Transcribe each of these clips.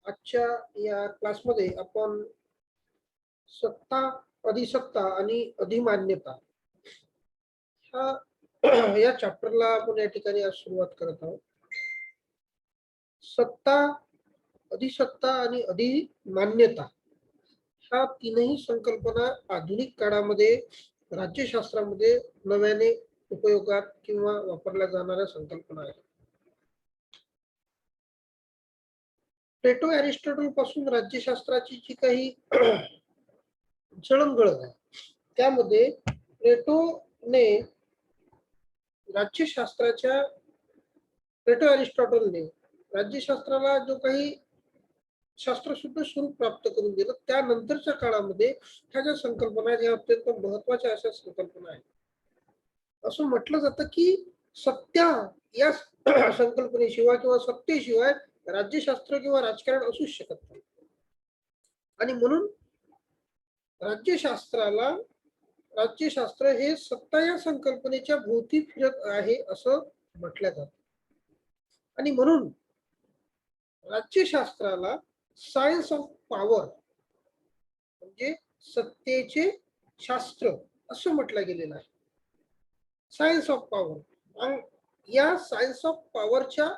आजच्या या क्लासमध्ये आपण सत्ता, अधिसत्ता आणि अधिमान्यता ह्या या चॅप्टरला आपण या ठिकाणी आज सुरुवात करत आहोत. सत्ता, अधिसत्ता आणि अधिमान्यता ह्या तीनही संकल्पना आधुनिक काळामध्ये राज्यशास्त्रामध्ये नव्याने उपयोगात किंवा वापरल्या जाणाऱ्या संकल्पना आहेत. प्लेटो, अरिस्टॉटल पासून राज्यशास्त्राची जी काही जळंगळण आहे त्यामध्ये प्लेटोने राज्यशास्त्राच्या प्लेटो अरिस्टॉटलने राज्यशास्त्राला जो काही शास्त्रशुद्ध स्वरूप प्राप्त करून दिलं त्यानंतरच्या काळामध्ये ह्या ज्या संकल्पना आहेत ह्या अत्यंत महत्वाच्या अशा संकल्पना आहेत. असं म्हटलं जातं की सत्ता या संकल्पनेशिवाय किंवा सत्तेशिवाय राज्यशास्त्र किंवा राजकारण असूच शकत नाही. आणि म्हणून राज्यशास्त्र हे सत्ता या संकल्पनेच्या भोवती फिरत आहे असं म्हटलं जातं. आणि म्हणून राज्यशास्त्राला सायन्स ऑफ पॉवर म्हणजे सत्तेचे शास्त्र असं म्हटलं गेलेलं आहे. Science of power. या सायन्स ऑफ पॉवरच्या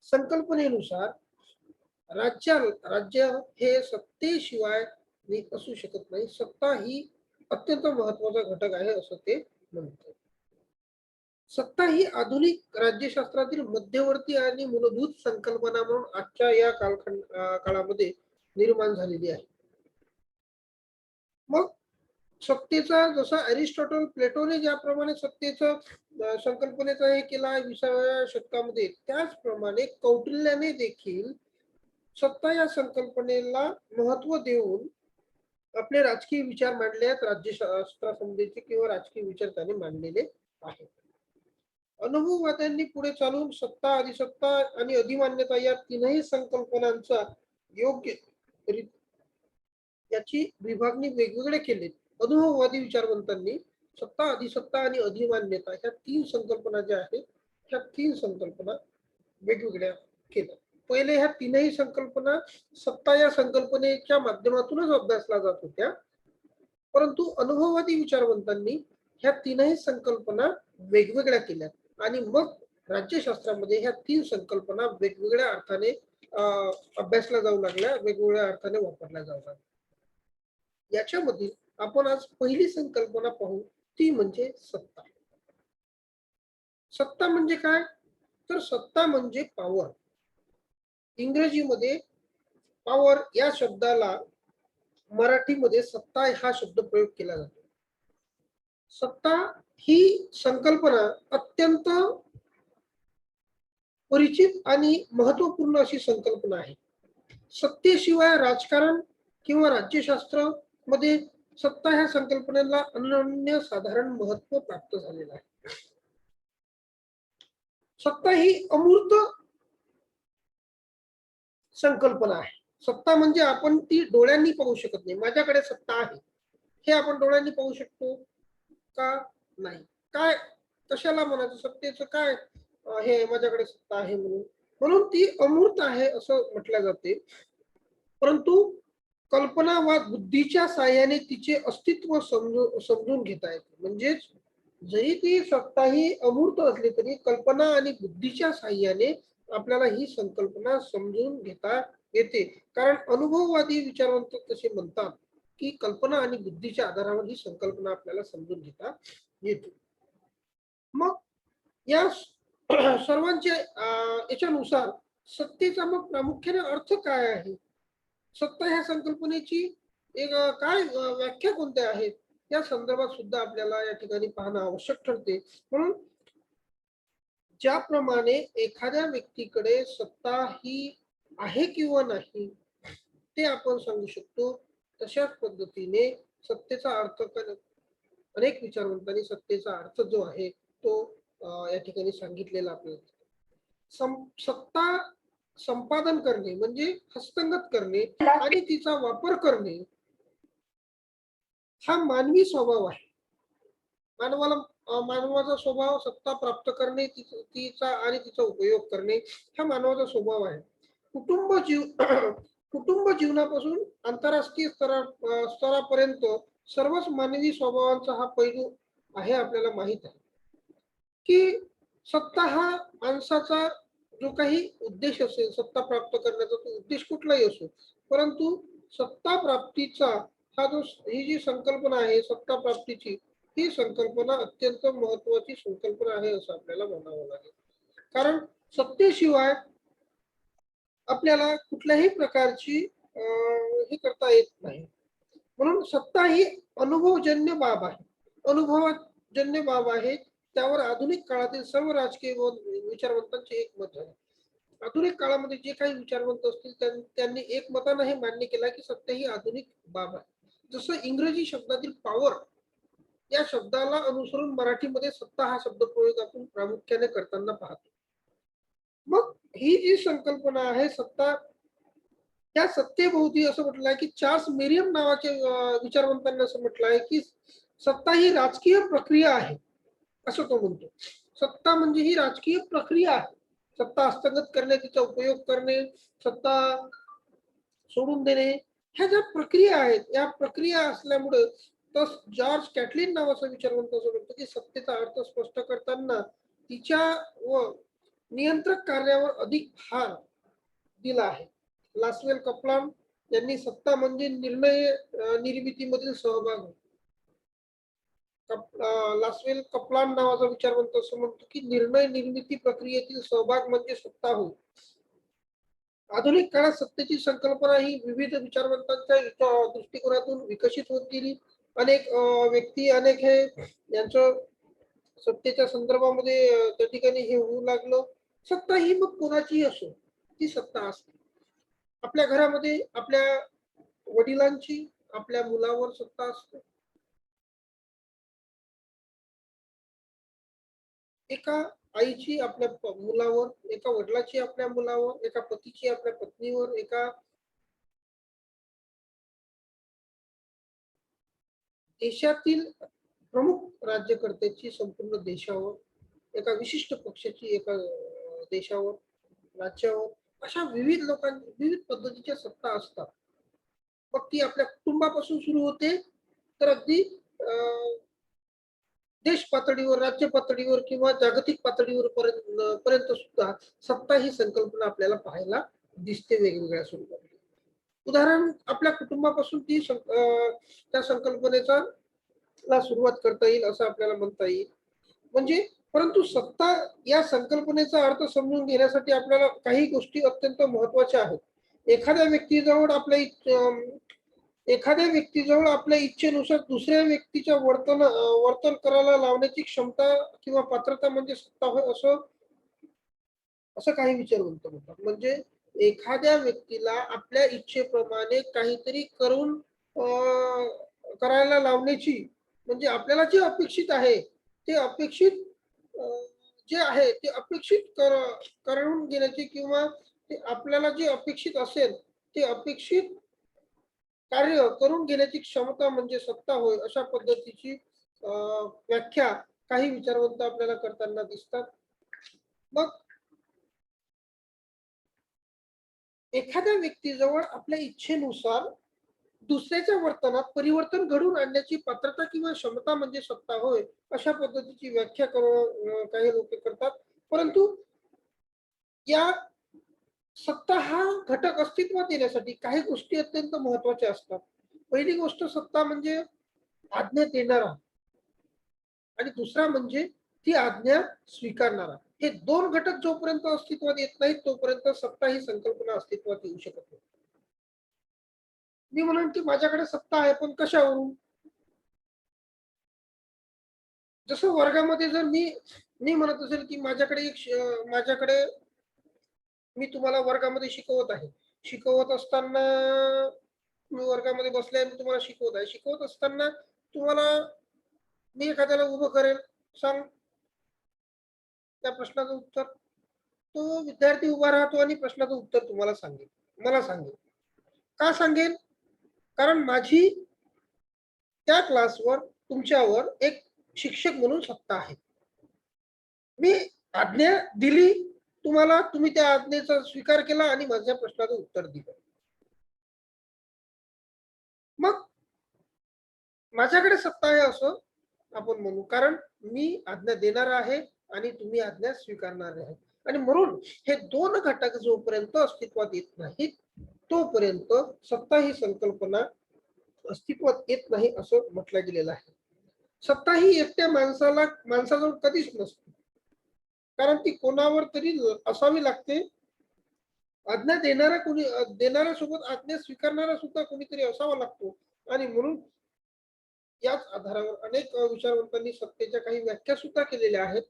संकल्पनेनुसार राज्य हे सत्तेशिवाय असू शकत नाही. सत्ता ही अत्यंत महत्वाचा घटक आहे असं ते म्हणतात. सत्ता ही आधुनिक राज्यशास्त्रातील मध्यवर्ती आणि मूलभूत संकल्पना म्हणून आजच्या या काळामध्ये निर्माण झालेली आहे. मग सत्तेचा जसा अरिस्टॉटल, प्लेटोने ज्याप्रमाणे सत्तेचं संकल्पनेचा हे केला 20व्या शतकामध्ये, त्याचप्रमाणे कौटिल्याने देखील सत्ता या संकल्पनेला महत्व देऊन आपले राजकीय विचार मांडले आहेत. राज्यशास्त्रासंबंधीचे किंवा राजकीय विचार त्याने मांडलेले आहेत. अनुभववाद्यांनी पुढे चालून सत्ता, अधिसत्ता आणि अधिमान्यता या तीनही संकल्पनांचा योग्य याची विभागणी वेगवेगळे केले. अनुभववादी विचारवंतांनी सत्ता, अधिसत्ता आणि अधिमान्यता ह्या तीन संकल्पना ज्या आहेत ह्या तीन संकल्पना वेगवेगळ्या केल्या. पहिले ह्या तीनही संकल्पना सत्ता या संकल्पनेच्या माध्यमातूनच अभ्यासल्या जात होत्या. परंतु अनुभववादी विचारवंतांनी ह्या तीनही संकल्पना वेगवेगळ्या केल्या आणि मग राज्यशास्त्रामध्ये ह्या तीन संकल्पना वेगवेगळ्या अर्थाने अभ्यासल्या जाऊ लागल्या, वेगवेगळ्या अर्थाने वापरल्या जाऊ लागल्या. याच्यामध्ये आपण आज पहिली संकल्पना पाहू ती म्हणजे सत्ता. सत्ता म्हणजे काय? तर सत्ता म्हणजे पॉवर. इंग्रजीमध्ये पॉवर या शब्दाला मराठीमध्ये सत्ता हा शब्द प्रयोग केला जातो. सत्ता ही संकल्पना अत्यंत परिचित आणि महत्वपूर्ण अशी संकल्पना आहे. सत्तेशिवाय राजकारण किंवा राज्यशास्त्र मध्ये सत्ता ह्या संकल्पनेला अनन्य साधारण महत्व प्राप्त झालेलं आहे. सत्ता ही अमूर्त संकल्पना आहे. सत्ता म्हणजे आपण ती डोळ्यांनी पाहू शकत नाही. माझ्याकडे सत्ता आहे हे आपण डोळ्यांनी पाहू शकतो का? नाही. काय कशाला म्हणायचं सत्तेचं काय हे माझ्याकडे सत्ता आहे म्हणून ती अमूर्त आहे असं म्हटलं जाते. परंतु कल्पना वा बुद्धीच्या साह्याने तिचे अस्तित्व समजून घेता येते. म्हणजेच जरी ती सत्ता ही अमूर्त असली तरी कल्पना आणि बुद्धीच्या साह्याने आपल्याला ही संकल्पना समजून घेता येते. कारण अनुभववादी विचारवंत तसे म्हणतात की कल्पना आणि बुद्धीच्या आधारावर ही संकल्पना आपल्याला समजून घेता येते. मग या सर्वांच्या याच्यानुसार सत्तेचा मग प्रामुख्याने अर्थ काय आहे? सत्ता ह्या संकल्पनेची एक काय व्याख्या कोणत्या आहेत या संदर्भात सुद्धा आपल्याला या ठिकाणी पाहणं आवश्यक ठरते. म्हणून ज्याप्रमाणे एखाद्या व्यक्तीकडे सत्ता ही आहे किंवा नाही ते आपण सांगू शकतो, तशाच पद्धतीने सत्तेचा अर्थ अनेक विचारवंतांनी सत्तेचा अर्थ जो आहे तो या ठिकाणी सांगितलेला आपल्याला. सत्ता संपादन करणे म्हणजे हस्तगत करणे आणि तिचा वापर करणे हा मानवी स्वभाव आहे. मानवाचा स्वभाव सत्ता प्राप्त करणे, तिचा आणि तिचा उपयोग करणे हा मानवाचा स्वभाव आहे. कुटुंब जीवनापासून आंतरराष्ट्रीय स्तरापर्यंत सर्वच मानवी स्वभावांचा हा पैलू आहे. आपल्याला माहित आहे की सत्ता हा माणसाचा जो काही उद्देश असेल, सत्ता प्राप्त करण्याचा तो उद्देश कुठलाही असो, परंतु सत्ता प्राप्तीचा ही जी संकल्पना आहे सत्ता प्राप्तीची, ही संकल्पना अत्यंत महत्वाची संकल्पना आहे असं आपल्याला म्हणावं लागेल. कारण सत्तेशिवाय आपल्याला कुठल्याही प्रकारची हे करता येत नाही. म्हणून सत्ता ही अनुभवजन्य बाब आहे, अनुभवजन्य बाब आहे. त्यावर आधुनिक काळातील सर्व राजकीय विचारवंतांचे एक मत आहे. आधुनिक काळामध्ये जे काही विचारवंत असतील त्यांनी एक मतानं हे मान्य केला की सत्ता ही आधुनिक बाब आहे. जसं इंग्रजी शब्दातील पॉवर या शब्दाला अनुसरून मराठीमध्ये सत्ता हा शब्द प्रयोग आपण प्रामुख्याने करताना पाहतो. मग ही जी संकल्पना आहे सत्ता, त्या सत्तेभोवती असं म्हटलं आहे की चार्ल्स मेरियम नावाचे विचारवंतांनी असं म्हटलं आहे की सत्ता ही राजकीय प्रक्रिया आहे असं तो म्हणतो. सत्ता म्हणजे ही राजकीय प्रक्रिया आहे. सत्ता हस्तगत करणे, तिचा उपयोग करणे, सत्ता सोडून देणे, ह्या ज्या प्रक्रिया आहेत, या प्रक्रिया असल्यामुळे जॉर्ज कॅटलिन नावाचा विचारवंत असं म्हणतो की सत्तेचा अर्थ स्पष्ट करताना तिच्या व नियंत्रक कार्यावर अधिक भार दिला आहे. लासवेल कप्लान यांनी सत्ता म्हणजे निर्णय निर्मितीमधील सहभाग. लासवेल कप्लान नावाचा विचारवंत असं म्हणतो की निर्णय निर्मिती प्रक्रियेतील सहभाग म्हणजे सत्ता होय. आधुनिक काळात सत्तेची संकल्पना ही विविध विचारवंतांच्या दृष्टिकोनातून विकसित होत गेली. अनेक व्यक्ती, अनेक हे यांचं सत्तेच्या संदर्भामध्ये त्या ठिकाणी हे होऊ लागलं. सत्ता ही मग कोणाचीही असो, ती सत्ता असते. आपल्या घरामध्ये आपल्या वडिलांची आपल्या मुलावर सत्ता असते, एका आईची आपल्या मुलावर, एका वडिलाची आपल्या मुलावर, एका पतीची आपल्या पत्नीवर, एका देशातील प्रमुख राज्यकर्त्याची संपूर्ण देशावर, एका विशिष्ट पक्षाची एका देशावर, राज्यावर, अशा विविध लोकांची विविध पद्धतीच्या सत्ता असतात. मग ती आपल्या कुटुंबापासून सुरू होते तर अगदी देश पातळीवर, राज्य पातळीवर किंवा जागतिक पातळीवर पर्यंत सुद्धा सत्ता ही संकल्पना आपल्याला पाहायला दिसते वेगवेगळ्या स्वरूपात. उदाहरण आपल्या कुटुंबापासून त्या संकल्पनेचा सुरुवात करता येईल असं आपल्याला म्हणता येईल. म्हणजे परंतु सत्ता या संकल्पनेचा अर्थ समजून घेण्यासाठी आपल्याला काही गोष्टी अत्यंत महत्वाच्या आहेत. एखाद्या व्यक्तीजवळ आपल्या इच्छेनुसार दुसऱ्या व्यक्तीच्या वर्तन करायला लावण्याची क्षमता किंवा पात्रता म्हणजे सत्ता होय असं असं काही विचारवंत म्हणतात. म्हणजे एखाद्या व्यक्तीला आपल्या इच्छेप्रमाणे काहीतरी करून करायला लावण्याची, म्हणजे आपल्याला जे अपेक्षित आहे ते अपेक्षित जे आहे ते अपेक्षित करून घेण्याची किंवा ते आपल्याला जे अपेक्षित असेल ते अपेक्षित कार्य करून घेण्याची क्षमता म्हणजे सत्ता होय, अशा पद्धतीची व्याख्या काही विचारवंत आपल्याला करताना दिसतात. मग एखाद्या व्यक्तीजवळ आपल्या इच्छेनुसार दुसऱ्याच्या वर्तनात परिवर्तन घडवून आणण्याची पात्रता किंवा क्षमता म्हणजे सत्ता होय, अशा पद्धतीची व्याख्या काही लोक करतात. परंतु या सत्ता हा घटक अस्तित्वात येण्यासाठी काही गोष्टी अत्यंत महत्वाच्या असतात. पहिली गोष्ट सत्ता म्हणजे आज्ञा देणारा आणि दुसरा म्हणजे ती आज्ञा स्वीकारणारा. हे दोन घटक जोपर्यंत अस्तित्वात येत नाहीत तोपर्यंत सत्ता ही संकल्पना अस्तित्वात येऊ शकत नाही. मी म्हणून की माझ्याकडे सत्ता आहे पण कशावरून? जसं वर्गामध्ये जर मी म्हणत असेल की माझ्याकडे मी तुम्हाला वर्गामध्ये शिकवत आहे. शिकवत असताना मी वर्गामध्ये बसले आणि तुम्हाला शिकवत आहे. शिकवत असताना तुम्हाला मी एखाद्याला उभं करेल, सांग त्या प्रश्नाचं उत्तर. तो विद्यार्थी उभा राहतो आणि प्रश्नाचं उत्तर तुम्हाला सांगेल, मला सांगेल. का सांगेल? कारण माझी त्या क्लासवर तुमच्यावर एक शिक्षक म्हणून सत्ता आहे. मी आज्ञा दिली, तुम्ही त्या आज्ञेचा स्वीकार केला आणि माझ्या प्रश्नाचं उत्तर दिलं. मग माझ्याकडे सत्ता आहे असं आपण म्हणू, कारण मी आज्ञा देणार आहे आणि तुम्ही आज्ञा स्वीकारणार आहे. आणि म्हणून हे दोन घटक जोपर्यंत अस्तित्वात येत नाहीत तोपर्यंत सत्ता ही संकल्पना अस्तित्वात येत नाही असं म्हटलं गेलेलं आहे. सत्ता ही एकट्या माणसाजवळ कधीच नसते, कारण ती कोणावर तरी असावी लागते. आज्ञा देणाऱ्या सोबत आज्ञा स्वीकारणारा सुद्धा कोणीतरी असावा लागतो. आणि म्हणून याच आधारावर अनेक विचारवंतांनी सत्तेच्या काही व्याख्या सुद्धा केलेल्या आहेत.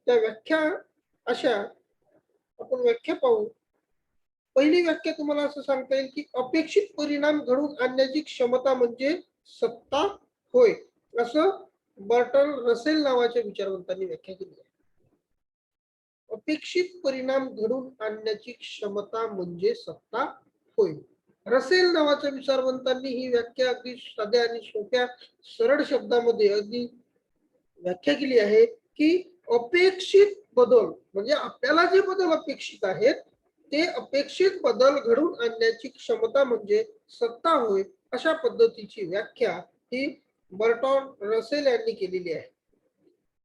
त्या व्याख्या अशा आपण व्याख्या पाहू. पहिली व्याख्या तुम्हाला असं सांगता येईल की अपेक्षित परिणाम घडवून आणण्याची क्षमता म्हणजे सत्ता होय, असं बर्टन रसेल नावाच्या विचारवंतांनी व्याख्या केली आहे. अपेक्षित परिणाम घडवून आणण्याची क्षमता म्हणजे सत्ता होय. रसेल नावाच्या विचारवंतांनी ही व्याख्या अगदी साध्या आणि सोप्या सरळ शब्दामध्ये अगदी व्याख्या केली आहे की अपेक्षित बदल म्हणजे आपल्याला जे बदल अपेक्षित आहेत ते अपेक्षित बदल घडवून आणण्याची क्षमता म्हणजे सत्ता होय. अशा पद्धतीची व्याख्या ही बर्टॉन रसेल यांनी केलेली आहे.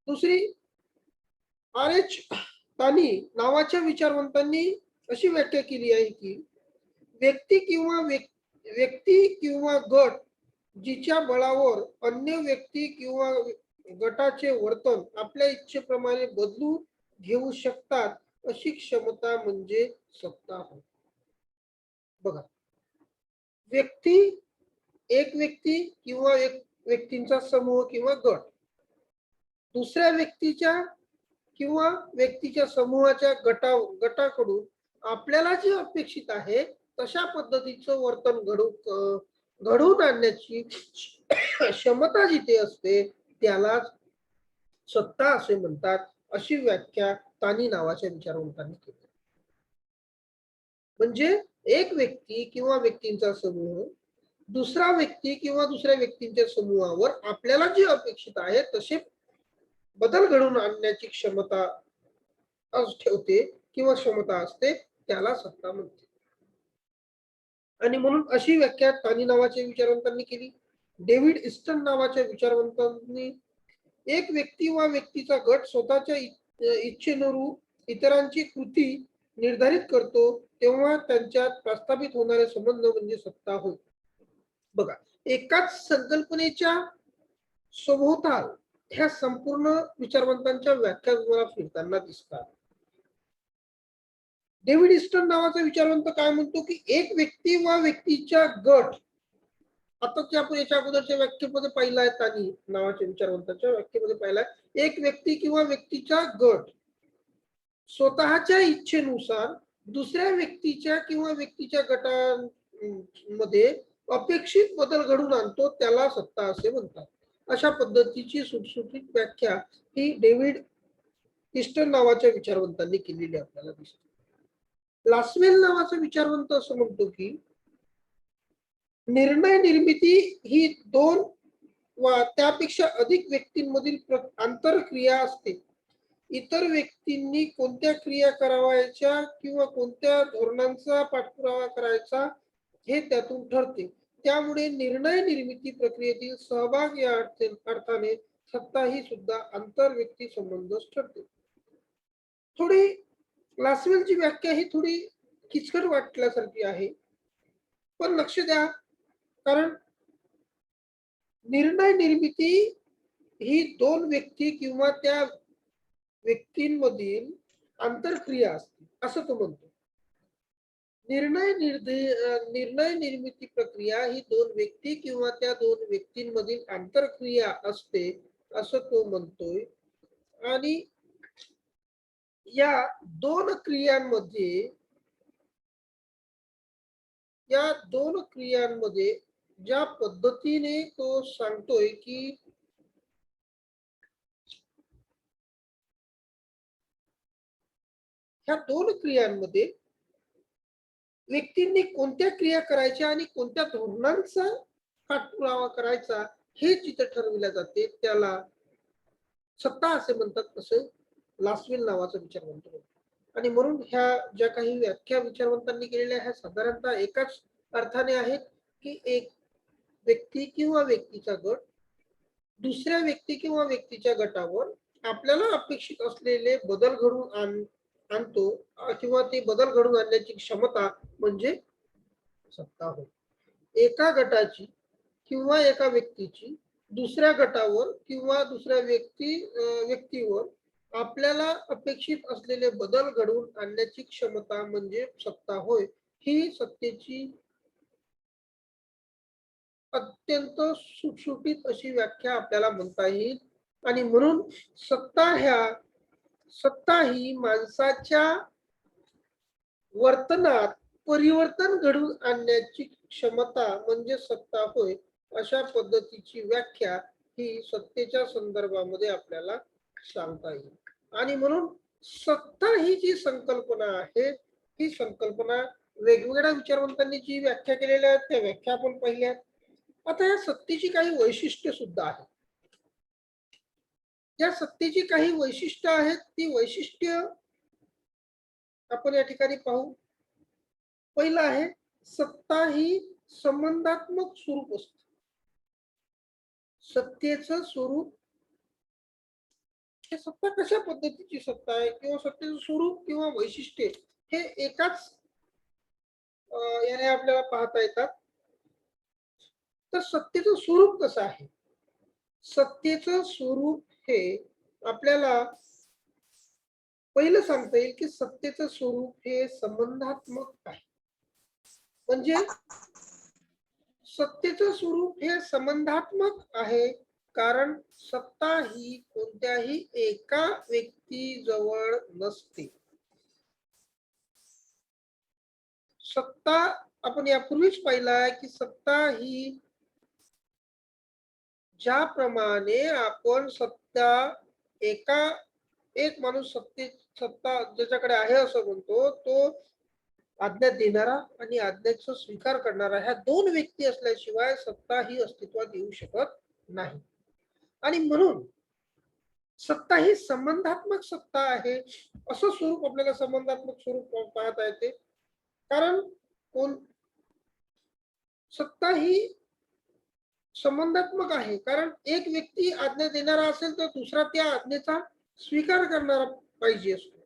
दुसरी आर एच तानी नावाच्या विचारवंतांनी अशी व्याख्या केली आहे की व्यक्ती किंवा गट जिच्या बळावर अन्य व्यक्ती किंवा गटाचे वर्तन आपल्या इच्छेप्रमाणे बदलू घेऊ शकतात अशी क्षमता म्हणजे सत्ता होय. बघा, एक व्यक्ती किंवा एक व्यक्तींचा समूह किंवा गट दुसऱ्या व्यक्तीच्या समूहाच्या गटाकडून आपल्याला जे अपेक्षित आहे तशा पद्धतीचं वर्तन घडवून आणण्याची क्षमता जिथे असते त्यालाच सत्ता असे म्हणतात, अशी व्याख्या तानी नावाच्या विचारवंतांनी केली. म्हणजे एक व्यक्ती किंवा व्यक्तींचा समूह दुसरा व्यक्ती किंवा दुसऱ्या व्यक्तींच्या समूहावर आपल्याला जे अपेक्षित आहे तसे बदल घडवून आणण्याची क्षमता ठेवते किंवा क्षमता असते त्याला सत्ता म्हणते. आणि म्हणून अशी व्याख्या तानी नावाच्या विचारवंतांनी केली. डेव्हिड इस्टन नावाच्या विचारवंतांनी एक व्यक्ती वा व्यक्तीचा गट स्वतःच्या इच्छेनुरूप इतरांची कृती निर्धारित करतो तेव्हा त्यांच्यात प्रस्थापित होणारे संबंध म्हणजे सत्ता होय. बघा, एकाच संकल्पनेच्या सभोवताल ह्या संपूर्ण विचारवंतांच्या व्याख्या तुम्हाला फिरताना दिसतात. डेव्हिड इस्टन नावाचा विचारवंत काय म्हणतो की एक व्यक्ती वा व्यक्तीच्या गट, आता ते आपण याच्या अगोदरच्या व्याख्येमध्ये पाहिलं आहे, तानी नावाच्या विचारवंताच्या व्याख्येमध्ये पाहिलाय, एक व्यक्ती किंवा व्यक्तीचा गट स्वतःच्या इच्छेनुसार दुसऱ्या व्यक्तीच्या किंवा व्यक्तीच्या गटांमध्ये अपेक्षित बदल घडवून आणतो त्याला सत्ता असे म्हणतात. अशा पद्धतीची सुटसुटीत व्याख्या ही डेव्हिड इस्टन नावाच्या विचारवंतांनी केलेली आपल्याला दिसते. लासवेल नावाचा विचारवंत असं म्हणतो की निर्णय निर्मिती ही दोन वा त्यापेक्षा अधिक व्यक्तींमधील आंतरक्रिया असते. इतर व्यक्तींनी कोणत्या क्रिया करावायच्या किंवा कोणत्या धोरणांचा पाठपुरावा करायचा हे त्यातून ठरते. त्यामुळे निर्णय निर्मिती प्रक्रियेतील सहभाग या अर्थाने सत्ता ही सुद्धा आंतरव्यक्ती संबंधच ठरते. थोडी लासवेलची व्याख्या ही थोडी किचकट वाटल्यासारखी आहे, पण लक्ष द्या, कारण निर्णय निर्मिती ही दोन व्यक्ती किंवा त्या व्यक्तींमधील आंतरक्रिया असते असं तो म्हणतो. निर्णय निर्मिती प्रक्रिया ही दोन व्यक्ती किंवा त्या दोन व्यक्तींमधील आंतरक्रिया असते असं तो म्हणतोय. आणि या दोन क्रियांमध्ये ज्या पद्धतीने तो सांगतोय की ह्या दोन क्रियांमध्ये व्यक्तींनी कोणत्या क्रिया करायच्या आणि कोणत्या धोरणांचा पाठपुरावा करायचा हे जिथे ठरविल्या जाते त्याला सत्ता असे म्हणतात, असं लासवेल नावाचा विचार म्हणतो. आणि म्हणून ह्या ज्या काही व्याख्या विचारवंतांनी केलेल्या ह्या साधारणतः एकाच अर्थाने आहेत, की एक व्यक्ती किंवा व्यक्तीचा गट दुसऱ्या व्यक्ती किंवा व्यक्तीच्या गटावर आपल्याला अपेक्षित असलेले बदल घडवून आणतो किंवा ते बदल घडवून आणण्याची क्षमता म्हणजे सत्ता होय. एका गटाची किंवा एका व्यक्तीची दुसऱ्या गटावर किंवा दुसऱ्या व्यक्तीवर आपल्याला अपेक्षित असलेले बदल घडवून आणण्याची क्षमता म्हणजे सत्ता होय. ही सत्तेची अत्यंत सुटसुटीत अशी व्याख्या आपल्याला म्हणता येईल. आणि म्हणून सत्ता ही माणसाच्या वर्तनात परिवर्तन घडवून आणण्याची क्षमता म्हणजे सत्ता होय. अशा पद्धतीची व्याख्या ही सत्तेच्या संदर्भामध्ये आपल्याला सांगता येईल. आणि म्हणून सत्ता ही जी संकल्पना आहे, ही संकल्पना वेगवेगळ्या विचारवंतांनी जी व्याख्या केलेल्या आहेत त्या व्याख्या आपण पाहिल्या. आता या सत्तेची काही वैशिष्ट्य सुद्धा आहेत. या सत्तेची काही वैशिष्ट्य आहेत, ती वैशिष्ट्य आपण या ठिकाणी पाहू. पहिलं आहे, सत्ता ही संबंधात्मक स्वरूप असते. सत्तेचं स्वरूप हे सत्ता कशा पद्धतीची सत्ता आहे किंवा सत्तेचं स्वरूप किंवा वैशिष्ट्ये हे एकाच याने आपल्याला पाहता येतात. तर सत्तेचं स्वरूप कसं आहे? सत्तेचं स्वरूप हे आपल्याला पहिलं सांगता येईल, की सत्तेचं स्वरूप हे संबंधात्मक आहे. म्हणजे सत्तेचं स्वरूप हे संबंधात्मक आहे, कारण सत्ता ही कोणत्याही एका व्यक्तीजवळ नसते. सत्ता आपण यापूर्वीच पाहिलं आहे, की सत्ता ही ज्याप्रमाणे आपण एक माणूस सत्ता ज्याच्याकडे आहे असं म्हणतो, तो आज्ञा देणारा आणि आज्ञेचा स्वीकार करणारा ह्या दोन व्यक्ती असल्याशिवाय सत्ता ही अस्तित्वात येऊ शकत नाही. आणि म्हणून सत्ता ही संबंधात्मक सत्ता आहे. असं स्वरूप आपल्याला संबंधात्मक स्वरूप पाहता येते. कारण कोण सत्ता ही संबंधात्मक आहे, कारण एक व्यक्ती आज्ञा देणारा असेल तर दुसरा त्या आज्ञेचा स्वीकार करणारा पाहिजे असतो.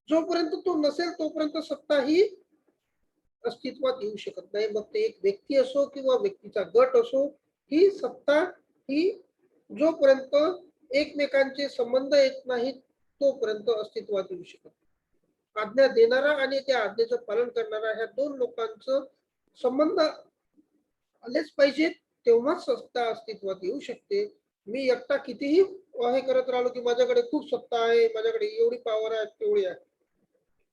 जोपर्यंत तो नसेल तोपर्यंत सत्ता ही अस्तित्वात येऊ शकत नाही. मग ते एक व्यक्ती असो किंवा व्यक्तीचा गट असो, ही सत्ता ही जोपर्यंत एकमेकांचे संबंध येत नाहीत तोपर्यंत अस्तित्वात येऊ शकत. आज्ञा देणारा आणि त्या आज्ञेचं पालन करणारा ह्या दोन लोकांचं संबंध आलेच पाहिजेत, तेव्हाच सत्ता अस्तित्वात येऊ शकते. मी एकटा कितीही हे करत राहिलो, की माझ्याकडे खूप सत्ता आहे, माझ्याकडे एवढी पॉवर आहे, तेवढी आहे,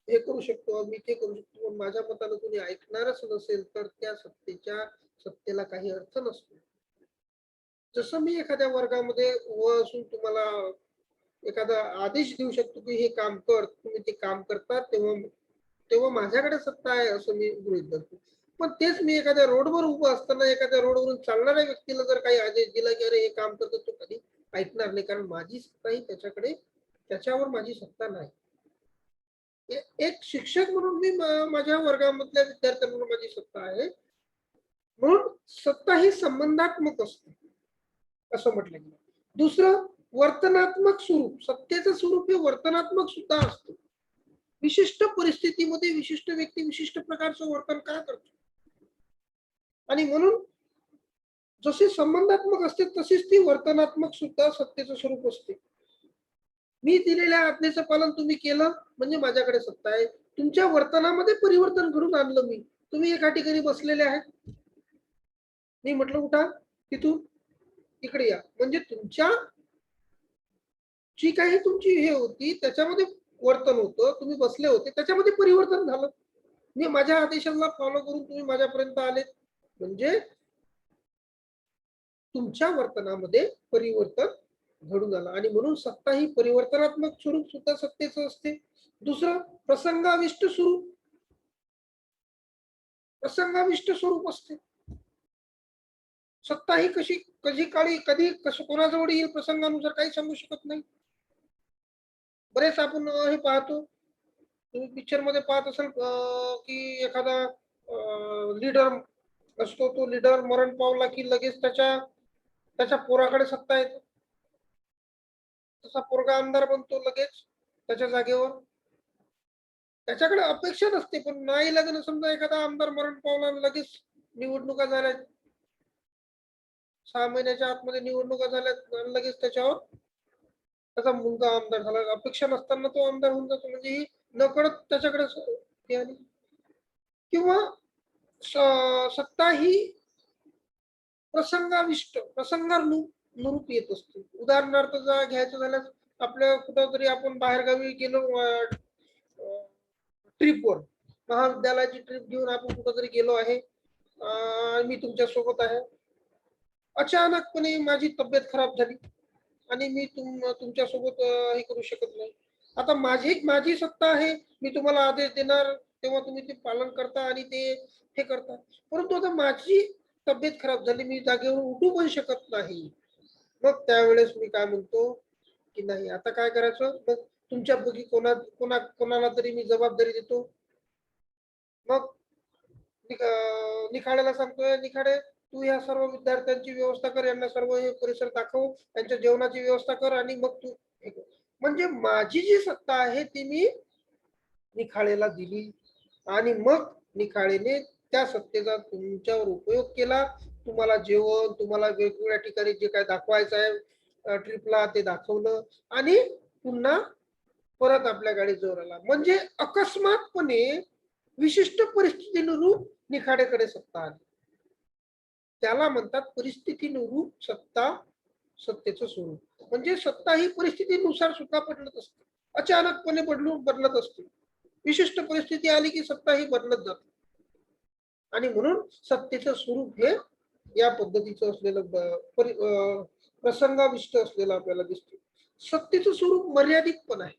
हे करू शकतो, मी ते करू शकतो, पण माझ्या मतानं कोणी ऐकणारच नसेल तर त्या सत्तेला काही अर्थ नसतो. जसं मी एखाद्या वर्गामध्ये असून तुम्हाला एखादा आदेश देऊ शकतो, की हे काम कर, तुम्ही ते काम करता, तेव्हा तेव्हा माझ्याकडे सत्ता आहे असं मी गृहीत धरतो. पण तेच मी एखाद्या रोडवर उभं असताना एखाद्या रोडवरून चालणाऱ्या व्यक्तीला जर काही आदेश दिला, की अरे हे काम करतो, तो कधी ऐकणार नाही, कारण माझी सत्ता ही त्याच्यावर माझी सत्ता नाही. एक शिक्षक म्हणून मी माझ्या वर्गामधल्या विद्यार्थ्यांवर माझी सत्ता आहे. म्हणून सत्ता ही संबंधात्मक असते असं म्हटलं गेलं. दुसरं, वर्तनात्मक स्वरूप. सत्तेचं स्वरूप हे वर्तनात्मक सुद्धा असतं. विशिष्ट परिस्थितीमध्ये विशिष्ट व्यक्ती विशिष्ट प्रकारचं वर्तन का करतो. आणि म्हणून जसे संबंधात्मक असते तशीच ती वर्तनात्मक सुद्धा सत्तेचं स्वरूप असते. मी दिलेल्या आज्ञेचं पालन तुम्ही केलं म्हणजे माझ्याकडे सत्ता आहे. तुमच्या वर्तनामध्ये परिवर्तन घडून आणलं मी. तुम्ही एका ठिकाणी बसलेले आहेत. मी म्हटलं उठा तिथून इकडे या. म्हणजे तुमच्या जी काही तुमची हे होती त्याच्यामध्ये वर्तन होतं. तुम्ही बसले होते त्याच्यामध्ये परिवर्तन झालं. मी माझ्या आदेशाला फॉलो करून तुम्ही माझ्यापर्यंत आलेत. म्हणजे तुमच्या वर्तनामध्ये परिवर्तन घडून आलं. आणि म्हणून सत्ता ही परिवर्तनात्मक स्वरूप सुद्धा सत्तेचं असते. दुसरं, प्रसंगाविष्ट स्वरूप. प्रसंगाविष्ट स्वरूप असते. सत्ता ही कधी काळी कधी कसं कोणाजवळ येईल प्रसंगानुसार काही सांगू शकत नाही. बरेच आपण हे पाहतो, तुम्ही पिक्चर मध्ये पाहत असाल की एखादा लीडर असतो, तो लीडर मरण पावला की लगेच त्याच्या पोराकडे सत्ता येते, तसा पोरगा आमदार बनतो लगेच त्याच्या जागेवर. त्याच्याकडे अपेक्षा नसते, पण नाही लग्न समजा एखादा आमदार मरण पावला लगेच निवडणुका झाल्या, 6 महिन्याच्या आतमध्ये निवडणुका झाल्या, लगेच त्याच्यावर त्याचा मुलगा आमदार झाला. अपेक्षा नसताना तो आमदार होऊन जातो, म्हणजे ही नकळत त्याच्याकडे आली. किंवा सत्ता ही प्रसंगानुरूप येत असते. उदाहरणार्थ जर घ्यायचं झाल्यास, आपल्या कुठंतरी आपण बाहेरगावी गेलो ट्रिपवर, महाविद्यालयाची ट्रिप घेऊन आपण कुठंतरी गेलो आहे, मी तुमच्या सोबत आहे. अचानकपणे माझी तब्येत खराब झाली आणि मी तुमच्या सोबत हे करू शकत नाही. आता माझी सत्ता आहे, मी तुम्हाला आदेश देणार तेव्हा तुम्ही ते पालन करता आणि ते हे करता. परंतु आता माझी तब्येत खराब झाली, मी जागेवर उठू पण शकत नाही. मग त्यावेळेस मी काय म्हणतो की नाही, आता काय करायचं, मग तुमच्यापैकी कोणाला तरी मी जबाबदारी देतो. मग निखाड्याला सांगतोय, निखाडे तू या सर्व विद्यार्थ्यांची व्यवस्था कर, यांना सर्व हे परिसर दाखव, त्यांच्या जेवणाची व्यवस्था कर आणि मग तू हे कर. म्हणजे माझी जी सत्ता आहे ती मी निखाळेला दिली आणि मग निखाळेने त्या सत्तेचा तुमच्यावर उपयोग केला. तुम्हाला जेवण, तुम्हाला वेगवेगळ्या ठिकाणी जे काय दाखवायचं आहे ट्रिपला ते दाखवलं आणि पुन्हा परत आपल्या गाडीजवळ आला. म्हणजे अकस्मातपणे विशिष्ट परिस्थितीनुरूप निखाडेकडे सत्ता आली. त्याला म्हणतात परिस्थितीनुरूप सत्ता, सत्तेचं स्वरूप. म्हणजे सत्ता ही परिस्थितीनुसार सुद्धा बदलत असते, अचानकपणे बदलत असते. विशिष्ट परिस्थिती आली की सत्ता ही बदलत जाते. आणि म्हणून सत्तेचं स्वरूप हे या पद्धतीचं असलेलं प्रसंगाविष्ट असलेलं आपल्याला दिसते. सत्तेचं स्वरूप मर्यादित पण आहे,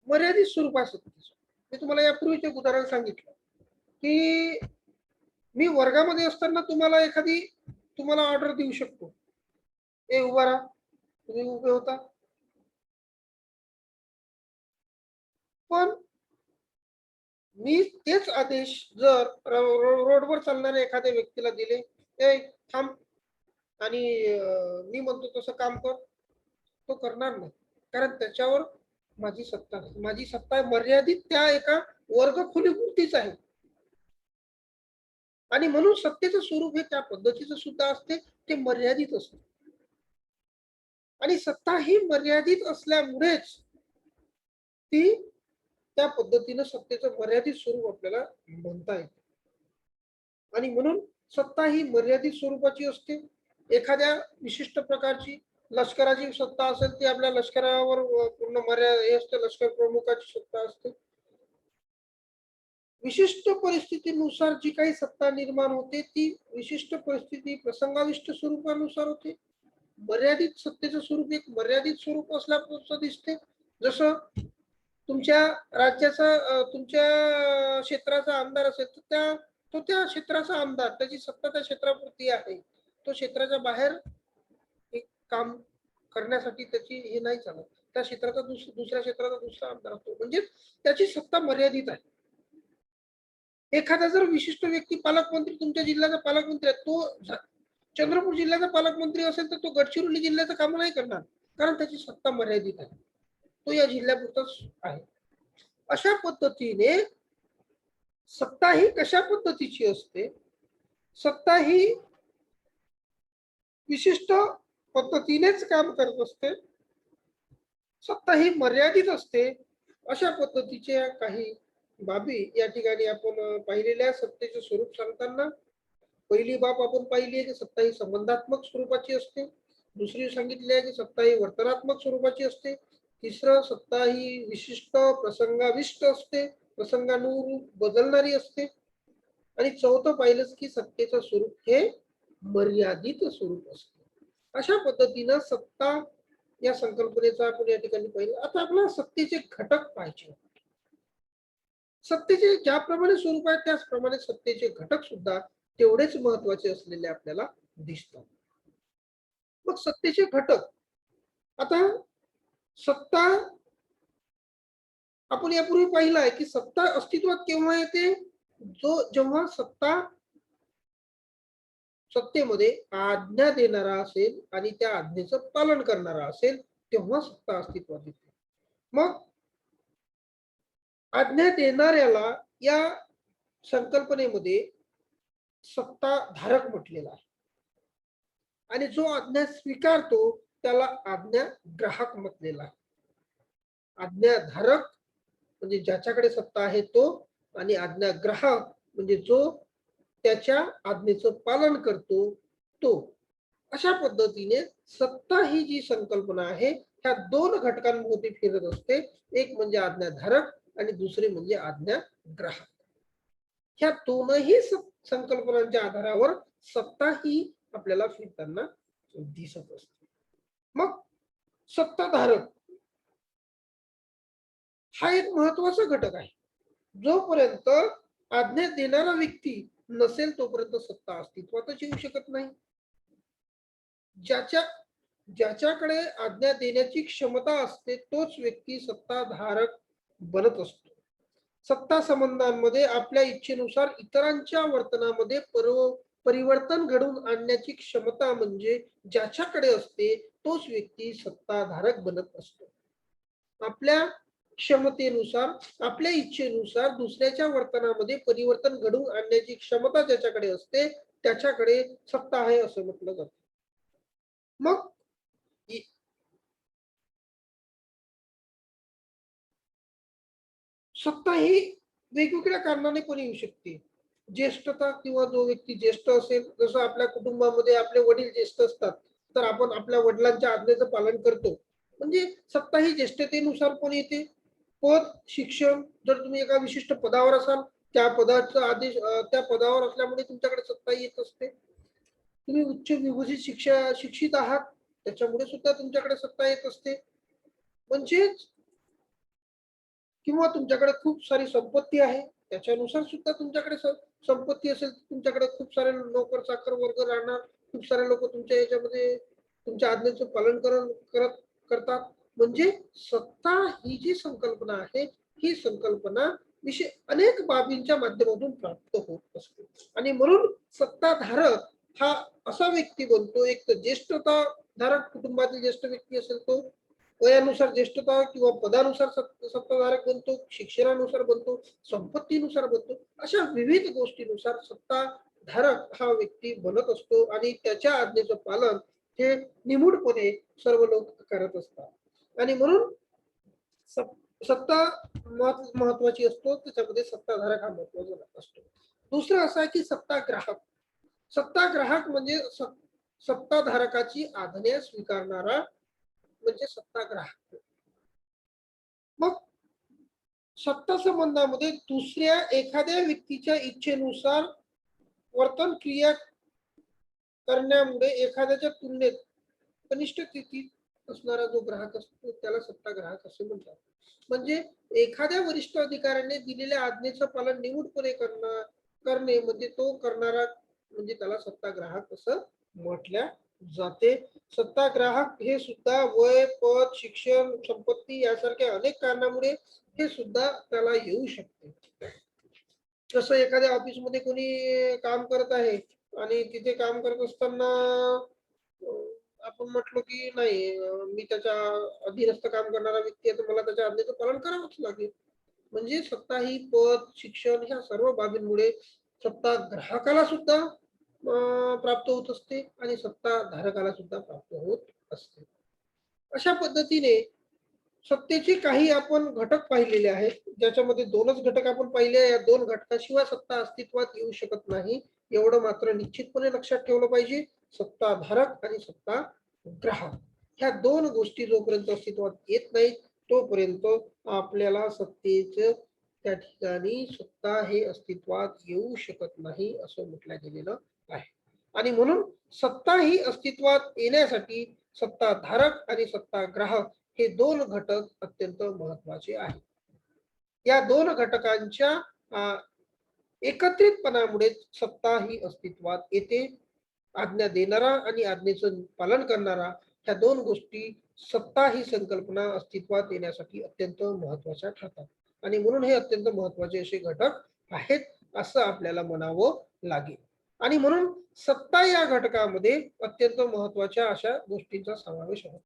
मर्यादित स्वरूप आहे सत्तेचं. मी तुम्हाला यापूर्वीच एक उदाहरण सांगितलं की मी वर्गामध्ये असताना तुम्हाला ऑर्डर देऊ शकतो, ए उभा राहा, तुम्ही उभे होता. पण मी तेच आदेश जर रोडवर चालणाऱ्या एखाद्या व्यक्तीला दिले, ए थांब, आणि मी म्हणतो तसं काम कर, तो करणार नाही. कारण त्याच्यावर माझी सत्ता मर्यादित त्या एका वर्गखोलीपुरतीच आहे. आणि म्हणून सत्तेचं स्वरूप हे त्या पद्धतीचं सुद्धा असते, ते मर्यादित असते. आणि सत्ता ही मर्यादित असल्यामुळेच ती त्या पद्धतीनं सत्तेचं मर्यादित स्वरूप आपल्याला म्हणता येते. आणि म्हणून सत्ता ही मर्यादित स्वरूपाची असते. एखाद्या विशिष्ट प्रकारची लष्कराची सत्ता असेल, ती आपल्या लष्करावर पूर्ण हे असते, लष्कर प्रमुखाची सत्ता असते. विशिष्ट परिस्थितीनुसार जी काही सत्ता निर्माण होते ती विशिष्ट परिस्थिती प्रसंगाविष्ट स्वरूपानुसार होते. मर्यादित सत्तेचं स्वरूप एक मर्यादित स्वरूप असल्याचं दिसते. जसं तुमच्या राज्याचा तुमच्या क्षेत्राचा आमदार असेल तर त्या क्षेत्राचा आमदार, त्याची सत्ता त्या क्षेत्रापुरती आहे. तो क्षेत्राच्या बाहेर एक काम करण्यासाठी त्याची हे नाही चालत. त्या क्षेत्राचा दुसऱ्या क्षेत्राचा दुसरा आमदार असतो, म्हणजे त्याची सत्ता मर्यादित आहे. एखादा जर विशिष्ट व्यक्ती पालकमंत्री, तुमच्या जिल्ह्याचा पालकमंत्री आहे, तो चंद्रपूर जिल्ह्याचा पालकमंत्री असेल तर तो गडचिरोली जिल्ह्याचं काम नाही करणार, कारण त्याची सत्ता मर्यादित आहे, तो या जिल्ह्यापुरताच आहे. अशा पद्धतीने सत्ता ही कशा पद्धतीची असते, सत्ता ही विशिष्ट पद्धतीनेच काम करत असते, सत्ता ही मर्यादित असते. अशा पद्धतीच्या काही बाबी या ठिकाणी आपण पाहिलेल्या. सत्तेचे स्वरूप सांगताना पहिली बाब आपण पाहिली आहे की सत्ता ही संबंधात्मक स्वरूपाची असते. दुसरी सांगितली आहे की सत्ता ही वर्तनात्मक स्वरूपाची असते. तिसरं, सत्ता ही विशिष्ट प्रसंगाविष्ट असते, प्रसंगानुरूप बदलणारी असते. आणि चौथं पाहिलं की सत्तेचं स्वरूप हे मर्यादित स्वरूप असते. अशा पद्धतीनं सत्ता या संकल्पनेचा आपण या ठिकाणी पाहिलं. आता आपल्याला सत्तेचे घटक पाहिजे. सत्तेचे ज्याप्रमाणे स्वरूप आहे त्याचप्रमाणे सत्तेचे घटक सुद्धा तेवढेच महत्वाचे असलेले आपल्याला दिसतात. मग सत्तेचे घटक, आता सत्ता आपण यापूर्वी पाहिलं आहे की सत्ता अस्तित्वात केव्हा येते, जेव्हा सत्तेमध्ये आज्ञा देणारा असेल आणि त्या आज्ञेचं पालन करणारा असेल, तेव्हा सत्ता अस्तित्वात येते. मग आज्ञा देणाऱ्याला या संकल्पनेमध्ये सत्ताधारक म्हटलेला आहे आणि जो आज्ञा स्वीकारतो त्याला आज्ञा ग्राहक म्हटलेला आहे. आज्ञाधारक म्हणजे ज्याच्याकडे सत्ता आहे तो, आणि आज्ञाग्राहक म्हणजे जो त्याच्या आज्ञेचं पालन करतो तो. अशा पद्धतीने सत्ता ही जी संकल्पना आहे ह्या दोन घटकांभोवती फिरत असते. एक म्हणजे आज्ञाधारक आणि दुसरे म्हणजे आज्ञाग्राहक. ह्या दोनही संकल्पनांच्या आधारावर सत्ता ही आपल्याला फिरताना दिसत असते. मग सत्ताधारक हा एक महत्वाचा घटक आहे. जोपर्यंत आज्ञा देणारा व्यक्ती नसेल तोपर्यंत सत्ता अस्तित्वातच येऊ शकत नाही. ज्याच्याकडे आज्ञा देण्याची क्षमता असते तोच व्यक्ती सत्ताधारक बनत असतो. सत्ता संबंधांमध्ये आपल्या इच्छेनुसार इतरांच्या वर्तनामध्ये परिवर्तन घडवून आणण्याची क्षमता म्हणजे ज्याच्याकडे असते तोच व्यक्ती सत्ताधारक बनत असतो. आपल्या क्षमतेनुसार, आपल्या इच्छेनुसार दुसऱ्याच्या वर्तनामध्ये परिवर्तन घडवून आणण्याची क्षमता ज्याच्याकडे असते त्याच्याकडे सत्ता आहे असं म्हटलं जातं. मग सत्ता ही वेगवेगळ्या कारणाने पण येऊ शकते. ज्येष्ठता, किंवा जो व्यक्ती ज्येष्ठ असेल, जसं आपल्या कुटुंबामध्ये आपले वडील ज्येष्ठ असतात तर आपण आपल्या वडिलांच्या आज्ञेचं पालन करतो, म्हणजे सत्ता ही ज्येष्ठतेनुसार पण येते. पद, शिक्षण, जर तुम्ही एका विशिष्ट पदावर असाल त्या पदाचा आदेश त्या पदावर असल्यामुळे तुमच्याकडे सत्ता येत असते. तुम्ही उच्च विभूषित शिक्षित आहात त्याच्यामुळे सुद्धा तुमच्याकडे सत्ता येत असते. म्हणजे किंवा तुमच्याकडे खूप सारी संपत्ती आहे त्याच्यानुसार सुद्धा तुमच्याकडे संपत्ती असेल, तुमच्याकडे खूप सारे नोकर चाकर वर्ग राहणार, खूप सारे लोक तुमच्या याच्यामध्ये तुमच्या आज्ञेचं पालन करतात. म्हणजे सत्ता ही जी संकल्पना आहे ही संकल्पना विषय अनेक बाबींच्या माध्यमातून प्राप्त होत असते. आणि म्हणून सत्ताधारक हा असा व्यक्ती बनतो, एक तर ज्येष्ठता धारक कुटुंबातील ज्येष्ठ व्यक्ती असेल तो वयानुसार ज्येष्ठता किंवा पदानुसार सत्ताधारक बनतो, शिक्षणानुसार बनतो, संपत्तीनुसार बनतो. अशा विविध गोष्टीनुसार सत्ताधारक हा व्यक्ती बनत असतो आणि त्याच्या आज्ञेचं पालन हे निमूळपणे सर्व लोक करत असतात. आणि म्हणून सत्ता महत्वाची असतो, त्याच्यामध्ये सत्ताधारक हा महत्वाचा असतो. दुसरं असं आहे की सत्ताग्राहक. सत्ताग्राहक म्हणजे सत्ताधारकाची आज्ञा स्वीकारणारा म्हणजे सत्ताग्राहक. मग सत्ता संबंधामध्ये दुसऱ्या एखाद्या व्यक्तीच्या इच्छेनुसार वर्तन क्रिया करण्यामुळे एखाद्याच्या तुलनेत कनिष्ठ स्थितीत असणारा जो ग्राहक असतो त्याला सत्ताग्राहक असे म्हणतात. म्हणजे एखाद्या वरिष्ठ अधिकाऱ्याने दिलेल्या आज्ञेचं पालन निमूटपणे करणे म्हणजे तो करणारा म्हणजे त्याला सत्ताग्राहक असं म्हटल्या जाते. सत्ताग्राहक हे सुद्धा वय, पद, शिक्षण, संपत्ती यासारख्या अनेक कारणामुळे हे सुद्धा त्याला येऊ शकते. जसं एखाद्या ऑफिसमध्ये कोणी काम करत आहे आणि तिथे काम करत असताना आपण म्हटलो की नाही, मी त्याच्या अधीनस्थ काम करणारा व्यक्ती आहे तर मला त्याच्या आज्ञेचं पालन करावंच लागेल. म्हणजे सत्ता ही पद, शिक्षण ह्या सर्व बाबींमुळे सत्ता ग्राहकाला सुद्धा प्राप्त होत असते आणि सत्ताधारकाला सुद्धा प्राप्त होत असते. अशा पद्धतीने सत्तेचे काही आपण घटक पाहिलेले आहेत, ज्याच्यामध्ये दोनच घटक आपण पाहिले. या दोन घटकाशिवाय सत्ता अस्तित्वात येऊ शकत नाही, एवढं मात्र निश्चितपणे लक्षात ठेवलं पाहिजे. सत्ताधारक आणि सत्ता ग्राहक ह्या दोन गोष्टी जोपर्यंत अस्तित्वात येत नाहीत तोपर्यंत आपल्याला सत्तेचं त्या ठिकाणी सत्ता हे अस्तित्वात येऊ शकत नाही असं म्हटलं गेलेलं आहे. आणि म्हणून सत्ता ही अस्तित्वात येण्यासाठी सत्ताधारक आणि सत्ताग्राहक हे दोन घटक अत्यंत महत्वाचे आहेत. या दोन घटकांच्या एकत्रितपणामुळे सत्ता ही अस्तित्वात येते. आज्ञा देणारा आणि आज्ञेचं पालन करणारा ह्या दोन गोष्टी सत्ता ही संकल्पना अस्तित्वात येण्यासाठी अत्यंत महत्वाच्या ठरतात. आणि म्हणून हे अत्यंत महत्वाचे असे घटक आहेत असं आपल्याला म्हणावं लागेल. आणि म्हणून सत्ता या घटकामध्ये अत्यंत महत्वाच्या अशा गोष्टींचा समावेश होतो.